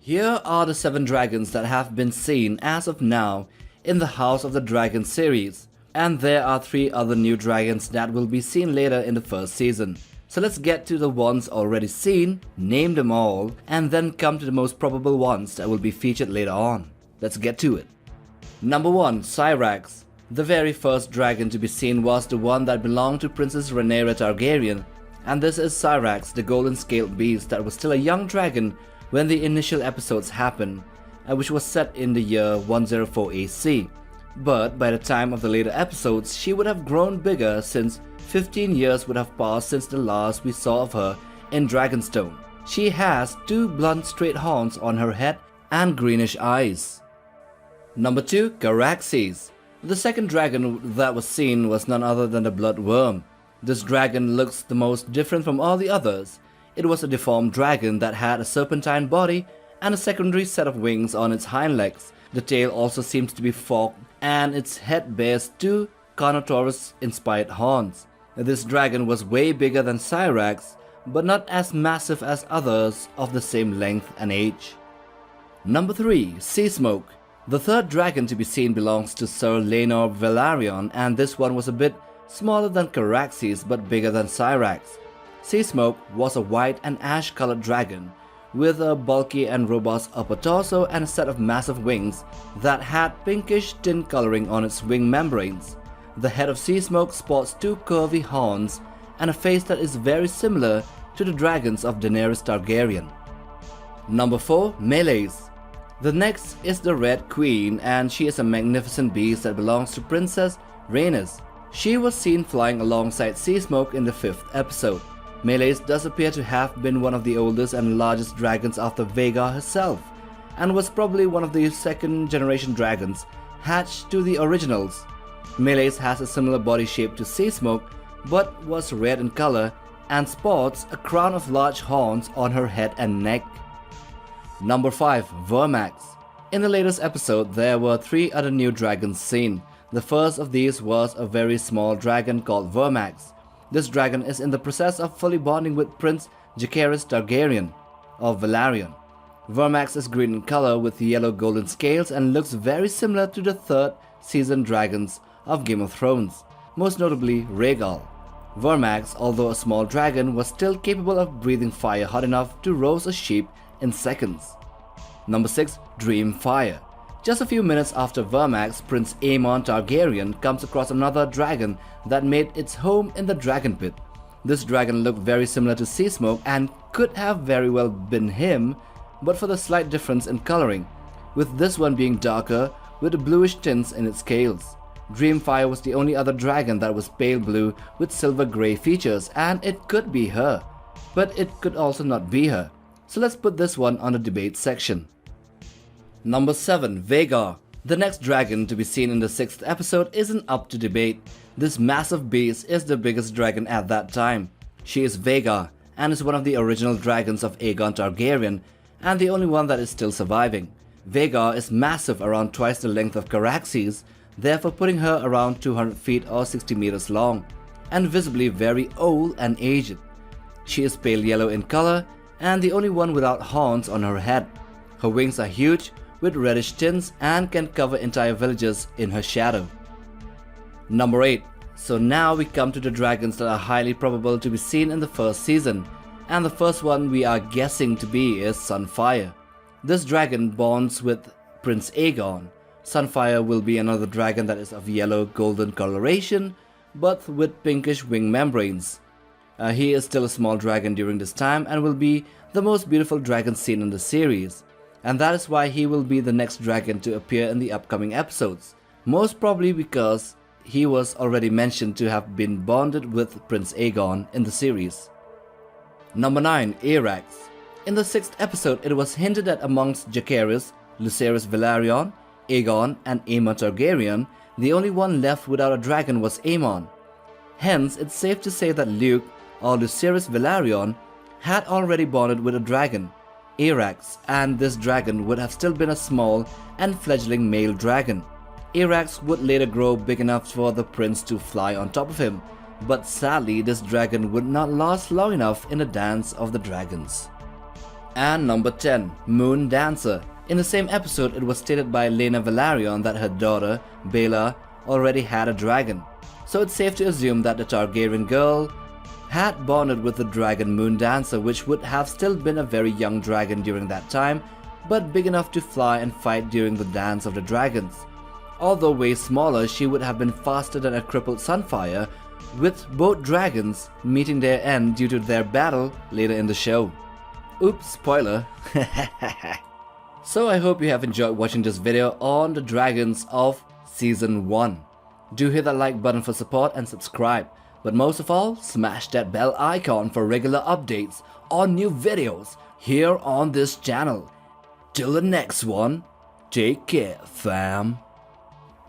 Here are the 7 dragons that have been seen as of now in the House of the Dragon series, and there are 3 other new dragons that will be seen later in the first season. So let's get to the ones already seen, name them all, and then come to the most probable ones that will be featured later on. Let's get to it. Number 1. Syrax. The very first dragon to be seen was the one that belonged to Princess Rhaenyra Targaryen, and this is Syrax, the golden scaled beast that was still a young dragon when the initial episodes happened, which was set in the year 104 AC. But by the time of the later episodes, she would have grown bigger since 15 years would have passed since the last we saw of her in Dragonstone. She has 2 blunt straight horns on her head and greenish eyes. Number 2. Caraxes. The second dragon that was seen was none other than the Blood Worm. This dragon looks the most different from all the others. It was a deformed dragon that had a serpentine body and a secondary set of wings on its hind legs. The tail also seems to be forked and its head bears 2 Carnotaurus-inspired horns. This dragon was way bigger than Syrax, but not as massive as others of the same length and age. Number 3. Seasmoke. The third dragon to be seen belongs to Sir Laenor Velaryon, and this one was a bit smaller than Caraxes but bigger than Syrax. Seasmoke was a white and ash colored dragon with a bulky and robust upper torso and a set of massive wings that had pinkish tin coloring on its wing membranes. The head of Seasmoke sports 2 curvy horns and a face that is very similar to the dragons of Daenerys Targaryen. Number 4. Meleys. The next is the Red Queen, and she is a magnificent beast that belongs to Princess Rhaenys. She was seen flying alongside Seasmoke in the 5th episode. Meleys does appear to have been one of the oldest and largest dragons after Vhagar herself, and was probably one of the second generation dragons hatched to the originals. Meleys has a similar body shape to Seasmoke, but was red in color and sports a crown of large horns on her head and neck. Number 5. Vermax. In the latest episode, there were 3 other new dragons seen. The first of these was a very small dragon called Vermax. This dragon is in the process of fully bonding with Prince Jacaerys Targaryen of Velaryon. Vermax is green in color with yellow golden scales and looks very similar to the 3rd season dragons of Game of Thrones, most notably Rhaegal. Vermax, although a small dragon, was still capable of breathing fire hot enough to roast a sheep in seconds. Number 6. Dreamfire. Just a few minutes after Vermax, Prince Aemon Targaryen comes across another dragon that made its home in the Dragon Pit. This dragon looked very similar to Seasmoke and could have very well been him, but for the slight difference in coloring, with this one being darker with bluish tints in its scales. Dreamfire was the only other dragon that was pale blue with silver grey features, and it could be her, but it could also not be her. So let's put this one on the debate section. Number 7. Vhagar. The next dragon to be seen in the 6th episode isn't up to debate. This massive beast is the biggest dragon at that time. She is Vhagar and is one of the original dragons of Aegon Targaryen and the only one that is still surviving. Vhagar is massive, around twice the length of Caraxes, therefore putting her around 200 feet or 60 meters long, and visibly very old and aged. She is pale yellow in color and the only one without horns on her head. Her wings are huge with reddish tints and can cover entire villages in her shadow. Number 8. So now we come to the dragons that are highly probable to be seen in the first season, and the first one we are guessing to be is Sunfire. This dragon bonds with Prince Aegon. Sunfire will be another dragon that is of yellow golden coloration but with pinkish wing membranes. He is still a small dragon during this time and will be the most beautiful dragon seen in the series, and that is why he will be the next dragon to appear in the upcoming episodes, most probably because he was already mentioned to have been bonded with Prince Aegon in the series. Number 9. Syrax. In the 6th episode, it was hinted that amongst Jacaerys, Lucerys Velaryon, Aegon and Aemon Targaryen, the only one left without a dragon was Aemon. Hence, it's safe to say that Luke or Lucerys Velaryon had already bonded with a dragon, Syrax, and this dragon would have still been a small and fledgling male dragon. Syrax would later grow big enough for the prince to fly on top of him, but sadly this dragon would not last long enough in the Dance of the Dragons. And number 10, Moon Dancer. In the same episode, it was stated by Lena Velaryon that her daughter, Bela, already had a dragon. So it's safe to assume that the Targaryen girl had bonded with the dragon Moon Dancer, which would have still been a very young dragon during that time, but big enough to fly and fight during the Dance of the Dragons. Although way smaller, she would have been faster than a crippled Sunfire, with both dragons meeting their end due to their battle later in the show. Oops, spoiler. So I hope you have enjoyed watching this video on the dragons of Season 1. Do hit that like button for support and subscribe. But most of all, smash that bell icon for regular updates on new videos here on this channel. Till the next one, take care fam.